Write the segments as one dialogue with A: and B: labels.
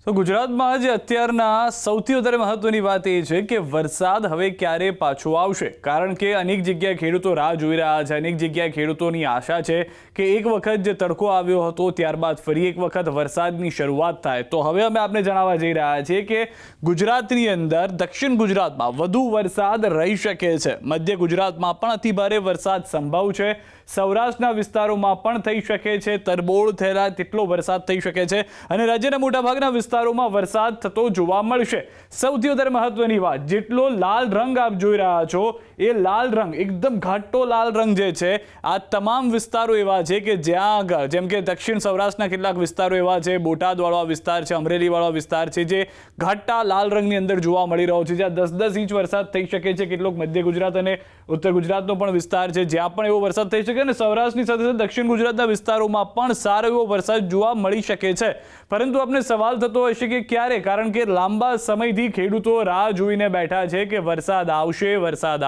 A: તો ગુજરાતમાં જે અત્યારના સૌથી વધારે મહત્વની વાત એ છે કે વરસાદ હવે ક્યારે પાછો આવશે, કારણ કે અનેક જગ્યાએ ખેડૂતો રાહ જોઈ રહ્યા છે. અનેક જગ્યાએ ખેડૂતોની આશા છે કે એક વખત જે તડકો આવ્યો હતો ત્યારબાદ ફરી એક વખત વરસાદની શરૂઆત થાય. તો હવે અમે આપને જણાવવા જઈ રહ્યા છીએ કે ગુજરાતની અંદર દક્ષિણ ગુજરાતમાં વધુ વરસાદ રહી શકે છે. મધ્ય ગુજરાતમાં પણ અતિભારે વરસાદ સંભવ છે. સૌરાષ્ટ્રના વિસ્તારોમાં પણ થઈ શકે છે. તરબોળ થયેલા તેટલો વરસાદ થઈ શકે છે અને રાજ્યના મોટાભાગના વિસ્તારોમાં વરસાદ થતો જોવા મળશે. સૌથી વધારે મહત્વની વાત, જેટલો લાલ રંગ આપ જોઈ રહ્યા છો એ લાલ રંગ એકદમ ઘાટો લાલ રંગ જે છે, આ તમામ વિસ્તારો એવા છે કે જ્યાં આગળ જેમ કે દક્ષિણ સૌરાષ્ટ્રના કેટલાક વિસ્તારો એવા છે, બોટાદવાળો વિસ્તાર છે, અમરેલીવાળો વિસ્તાર છે, જે ઘાટા લાલ રંગની અંદર જોવા મળી રહ્યો છે, જ્યાં 10-10 ઇંચ વરસાદ થઈ શકે છે. કેટલોક મધ્ય ગુજરાત અને ઉત્તર ગુજરાતનો પણ વિસ્તાર છે જ્યાં પણ એવો વરસાદ થઈ શકે અને સૌરાષ્ટ્રની સાથે સાથે દક્ષિણ ગુજરાતના વિસ્તારોમાં પણ સારો એવો વરસાદ જોવા મળી શકે છે. પરંતુ આપણે સવાલ થતો હશે કે ક્યારે, કારણ કે લાંબા સમયથી ખેડૂતો રાહ જોઈને બેઠા છે કે વરસાદ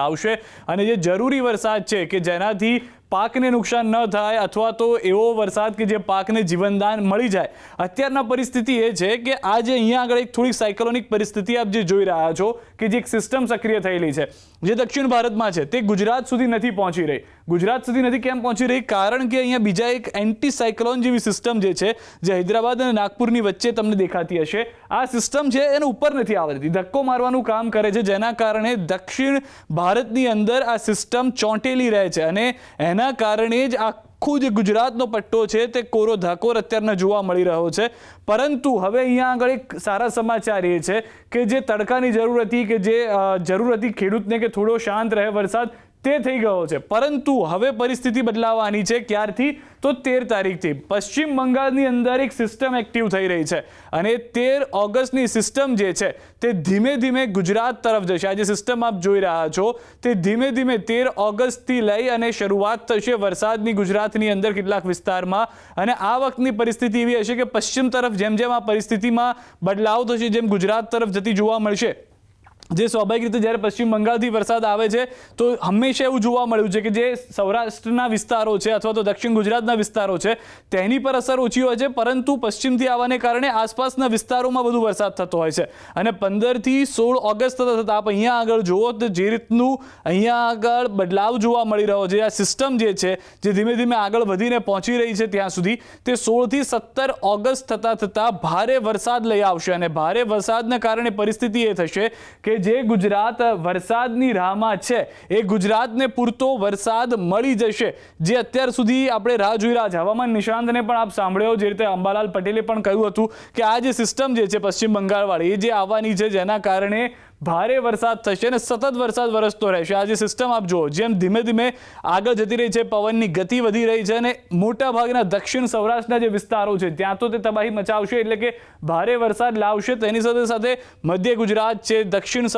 A: આવશે અને જે જરૂરી વરસાદ છે કે જેનાથી પાકને નુકસાન ન થાય અથવા તો એવો વરસાદ કે જે પાકને જીવનદાન મળી જાય. અત્યારના પરિસ્થિતિ એ છે કે આજે અહીંયા આગળ એક થોડી સાયક્લોનિક પરિસ્થિતિ આપ જે જોઈ રહ્યા છો કે જે એક સિસ્ટમ સક્રિય થયેલી છે જે દક્ષિણ ભારતમાં છે, તે ગુજરાત સુધી નથી પહોંચી રહી. ગુજરાત સુધી નથી કેમ પહોંચી રહી? કારણ કે અહીંયા બીજા એક એન્ટી સાયક્લોન જેવી સિસ્ટમ જે છે, જે હૈદરાબાદ અને નાગપુરની વચ્ચે તમને દેખાતી હશે, આ સિસ્ટમ છે એના ઉપર નથી આવતી, ધક્કો મારવાનું કામ કરે છે, જેના કારણે દક્ષિણ ભારતની અંદર આ સિસ્ટમ ચોંટેલી રહે છે અને એના કારણે જ આખું જે ગુજરાતનો પટ્ટો છે તે કોરો ધાકોર અત્યારના જોવા મળી રહ્યો છે. પરંતુ હવે અહીંયા આગળ એક સારા સમાચાર એ છે કે જે તડકાની જરૂર હતી, કે જે જરૂર હતી ખેડૂતને કે થોડો શાંત રહે વરસાદ, તે થઈ ગયો છે. પરંતુ હવે પરિસ્થિતિ બદલાવાની છે. ક્યારથી? તો 13 તારીખથી પશ્ચિમ બંગાળની અંદર એક સિસ્ટમ એક્ટિવ થઈ રહી છે અને 13 ઓગસ્ટની સિસ્ટમ જે છે તે ધીમે ધીમે ગુજરાત તરફ જશે. આ જે સિસ્ટમ આપ જોઈ રહ્યા છો તે ધીમે ધીમે 13 ઓગસ્ટથી લઈ અને શરૂઆત થશે વરસાદની ગુજરાતની અંદર કેટલાક વિસ્તારમાં. અને આ વખતની પરિસ્થિતિ એવી હશે કે પશ્ચિમ તરફ જેમ જેમ આ પરિસ્થિતિમાં બદલાવ થશે, જેમ ગુજરાત તરફ જતી જોવા મળશે, જે સ્વાભાવિક રીતે જ્યારે પશ્ચિમ બંગાળથી વરસાદ આવે છે તો હંમેશા એવું જોવા મળ્યું છે કે જે સૌરાષ્ટ્રના વિસ્તારો છે અથવા તો દક્ષિણ ગુજરાતના વિસ્તારો છે તેની પર અસર ઓછી હોય છે, પરંતુ પશ્ચિમથી આવવાને કારણે આસપાસના વિસ્તારોમાં વધુ વરસાદ થતો હોય છે. અને 15થી 16 ઓગસ્ટ થતા આપ અહીંયા આગળ જુઓ તો જે રીતનું અહીંયા આગળ બદલાવ જોવા મળી રહ્યો છે, આ સિસ્ટમ જે છે જે ધીમે ધીમે આગળ વધીને પહોંચી રહી છે ત્યાં સુધી, તે 16થી 17 ઓગસ્ટ થતાં ભારે વરસાદ લઈ આવશે. અને ભારે વરસાદના કારણે પરિસ્થિતિ એ થશે કે જે ગુજરાત વરસાદની રાહમાં છે એ ગુજરાતને પૂરતો વરસાદ મળી જશે, જે અત્યાર સુધી આપણે રાહ જોઈ રહ્યા છે. હવામાન નિષ્ણાંતને પણ આપ સાંભળ્યો, જે રીતે અંબાલાલ પટેલે પણ કહ્યું હતું કે આ જે સિસ્ટમ જે છે પશ્ચિમ બંગાળવાળી, એ જે આવવાની છે જેના કારણે ભારે વરસાદ થશે અને સતત વરસાદ વરસતો રહેશે. આ જે સિસ્ટમ આપ જુઓ જેમ ધીમે ધીમે આગળ જતી રહી છે, પવનની ગતિ વધી રહી છે અને મોટા ભાગના દક્ષિણ સૌરાષ્ટ્રના જે વિસ્તારો છે ત્યાં તો તે તબાહી મચાવશે, એટલે કે ભારે વરસાદ લાવશે. તેની સાથે સાથે મધ્ય ગુજરાત છે, દક્ષિણ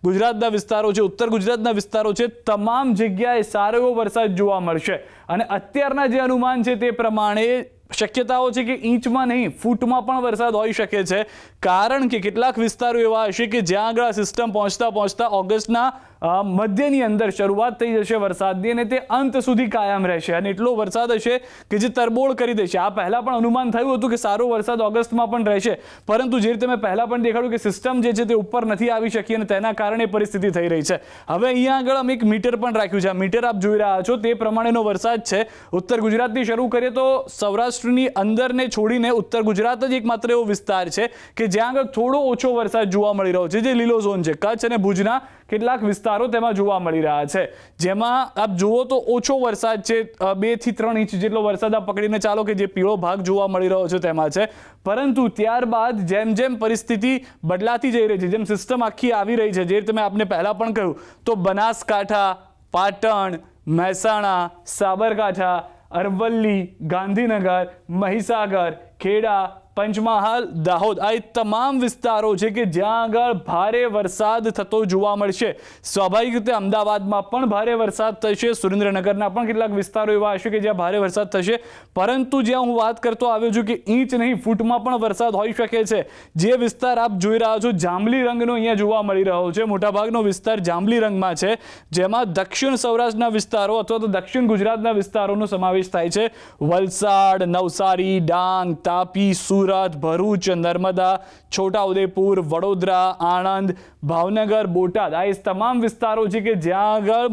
A: ગુજરાતના વિસ્તારો છે, ઉત્તર ગુજરાતના વિસ્તારો છે, તમામ જગ્યાએ સારો એવો વરસાદ જોવા મળશે. અને અત્યારના જે અનુમાન છે તે પ્રમાણે શક્યતાઓ છે કે ઇંચમાં નહીં ફૂટમાં પણ વરસાદ હોઈ શકે છે, કારણ કે કેટલાક વિસ્તારો એવા હશે કે જ્યાં આગળ આ સિસ્ટમ પહોંચતા ઓગસ્ટના મધ્યની અંદર શરૂઆત થઈ જશે વરસાદની અને તે અંત સુધી કાયમ રહેશે અને એટલો વરસાદ હશે કે જે તરબોળ કરી દેશે. આ પહેલાં પણ અનુમાન થયું હતું કે સારો વરસાદ ઓગસ્ટમાં પણ રહેશે, પરંતુ જે રીતે મેં પહેલાં પણ દેખાડ્યું કે સિસ્ટમ જે છે તે ઉપર નથી આવી શકી અને તેના કારણે પરિસ્થિતિ થઈ રહી છે. હવે અહીંયા આગળ અમે એક મીટર પણ રાખ્યું છે. આ મીટર આપ જોઈ રહ્યા છો તે પ્રમાણેનો વરસાદ છે. ઉત્તર ગુજરાતથી શરૂ કરીએ તો સૌરાષ્ટ્રની અંદરને છોડીને ઉત્તર ગુજરાત જ એકમાત્ર એવો વિસ્તાર છે કે જ્યાં આગળ થોડો ઓછો વરસાદ જોવા મળી રહ્યો છે, જે લીલો ઝોન છે. કચ્છ અને ભુજના કેટલાક વિસ્તારો તેમાં જોવા મળી રહ્યા છે, જેમાં આપ જુઓ તો ઓછો વરસાદ છે, 2 થી 3 ઇંચ જેટલો વરસાદ આપ પકડીને ચાલો કે જે પીળો ભાગ જોવા મળી રહ્યો છે તેમાં છે. પરંતુ ત્યારબાદ જેમ જેમ પરિસ્થિતિ બદલાતી જઈ રહી છે, જેમ સિસ્ટમ આખી આવી રહી છે, જે રીતે મેં આપને પહેલાં પણ કહ્યું, તો બનાસકાંઠા, પાટણ, મહેસાણા, સાબરકાંઠા, અરવલ્લી, ગાંધીનગર, મહીસાગર, ખેડા, પંચમહાલ, દાહોદ, આ તમામ વિસ્તારો છે કે જ્યાં આગળ ભારે વરસાદ થતો જોવા મળશે. સ્વાભાવિક રીતે અમદાવાદમાં પણ ભારે વરસાદ થશે, સુરેન્દ્રનગરના પણ કેટલાક વિસ્તારો એવા હશે કે જ્યાં ભારે વરસાદ થશે. પરંતુ જ્યાં હું વાત કરતો આવ્યો છું કે ઇંચ નહીં ફૂટમાં પણ વરસાદ હોઈ શકે છે, જે વિસ્તાર આપ જોઈ રહ્યા છો જાંબલી રંગનો અહીંયા જોવા મળી રહ્યો છે, મોટાભાગનો વિસ્તાર જાંબલી રંગમાં છે, જેમાં દક્ષિણ સૌરાષ્ટ્રના વિસ્તારો અથવા તો દક્ષિણ ગુજરાતના વિસ્તારોનો સમાવેશ થાય છે. વલસાડ, નવસારી, ડાંગ, તાપી, સુરત, સુરત, ભરૂચ, નર્મદા, છોટાઉદેપુર, વડોદરા, આણંદ, ભાવનગર, બોટાદ આ એ તમામ વિસ્તારો છે કે જ્યાં આગળ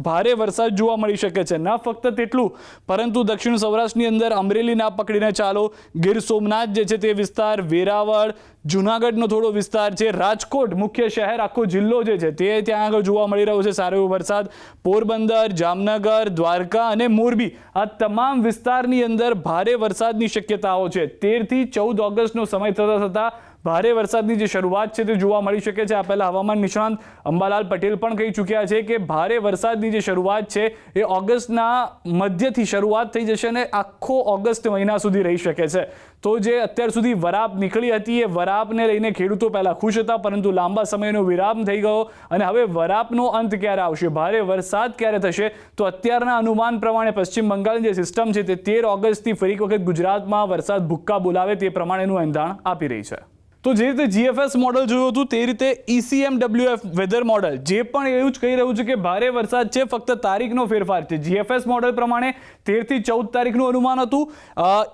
A: ભારે વરસાદ જોવા મળી શકે છે. ન ફક્ત તેટલું પરંતુ દક્ષિણ સૌરાષ્ટ્રની અંદર અમરેલીના પકડીને ચાલો, ગીર સોમનાથ જે છે તે વિસ્તાર, વેરાવળ, જુનાગઢનો થોડો વિસ્તાર છે, રાજકોટ મુખ્ય શહેર આખો જિલ્લો જે છે તે ત્યાં આગળ જોવા મળી રહ્યો છે સારો એવો વરસાદ, પોરબંદર, જામનગર, દ્વારકા અને મોરબી આ તમામ વિસ્તારની અંદર ભારે વરસાદની શક્યતાઓ છે. 13 થી 14 ઓગસ્ટનો સમય થતા ભારે વરસાદની જે શરૂઆત છે તે જોવા મળી શકે છે. આ પહેલા હવામાન નિષ્ણાંત અંબાલાલ પટેલ પણ કહી ચૂક્યા છે કે ભારે વરસાદની જે શરૂઆત છે એ ઓગસ્ટના મધ્યથી શરૂઆત થઈ જશે અને આખો ઓગસ્ટ મહિના સુધી રહી શકે છે. તો જે અત્યાર સુધી વરાપ નીકળી હતી એ વરાપને લઈને ખેડૂતો પહેલા ખુશ હતા, પરંતુ લાંબા સમયનો વિરામ થઈ ગયો અને હવે વરાપનો અંત ક્યારે આવશે, ભારે વરસાદ ક્યારે થશે, તો અત્યારના અનુમાન પ્રમાણે પશ્ચિમ બંગાળની જે સિસ્ટમ છે તે 13 ઓગસ્ટથી ફરી એક વખત ગુજરાતમાં વરસાદ ભૂક્કા બોલાવે તે પ્રમાણેનું એંધાણ આપી રહી છે. તો જે રીતે GFS મોડલ જોયું હતું તે રીતે ECMWF વેધર મોડલ જે પણ એવું જ કહી રહ્યું છે કે ભારે વરસાદ છે, ફક્ત તારીખનો ફેરફાર છે. GFS મોડલ પ્રમાણે 13 થી 14 તારીખનું અનુમાન હતું,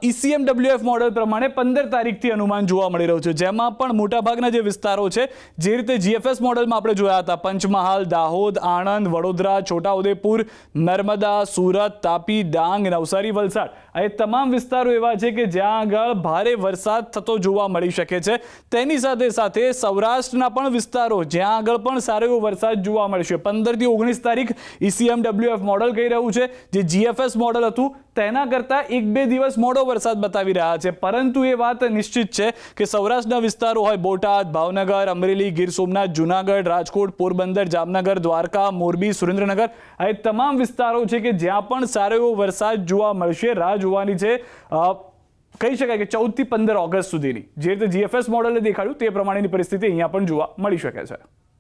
A: ECMWF મોડલ પ્રમાણે 15 તારીખથી અનુમાન જોવા મળી રહ્યું છે, જેમાં પણ મોટાભાગના જે વિસ્તારો છે જે રીતે GFS મોડલમાં આપણે જોયા હતા પંચમહાલ, દાહોદ, આણંદ, વડોદરા, છોટાઉદેપુર, નર્મદા, સુરત, તાપી, ડાંગ, નવસારી, વલસાડ આ તમામ વિસ્તારો એવા છે કે જ્યાં આગળ ભારે વરસાદ થતો જોવા મળી શકે છે. તેની સાથે સાથે સૌરાષ્ટ્રના પણ વિસ્તારો જ્યાં આગળ પણ સારો એવો વરસાદ જોવા મળશે. 15 થી 19 તારીખ ECMWF મોડલ કહી રહ્યું છે, જે GFS મોડલ હતું તેના કરતાં 1-2 દિવસ મોડો વરસાદ બતાવી રહ્યા છે. પરંતુ એ વાત નિશ્ચિત છે કે સૌરાષ્ટ્રના વિસ્તારો હોય બોટાદ, ભાવનગર, અમરેલી, ગીર સોમનાથ, જુનાગઢ, રાજકોટ, પોરબંદર, જામનગર, દ્વારકા, મોરબી, સુરેન્દ્રનગર આ તમામ વિસ્તારો છે કે જ્યાં પણ સારો એવો વરસાદ જોવા મળશે. રાહ જોવાની છે કહી શકાય કે 14 થી 15 ઓગસ્ટ સુધીની. જે રીતે GFS મોડલે દેખાડ્યું તે પ્રમાણેની પરિસ્થિતિ અહીંયા પણ જોવા મળી શકે છે.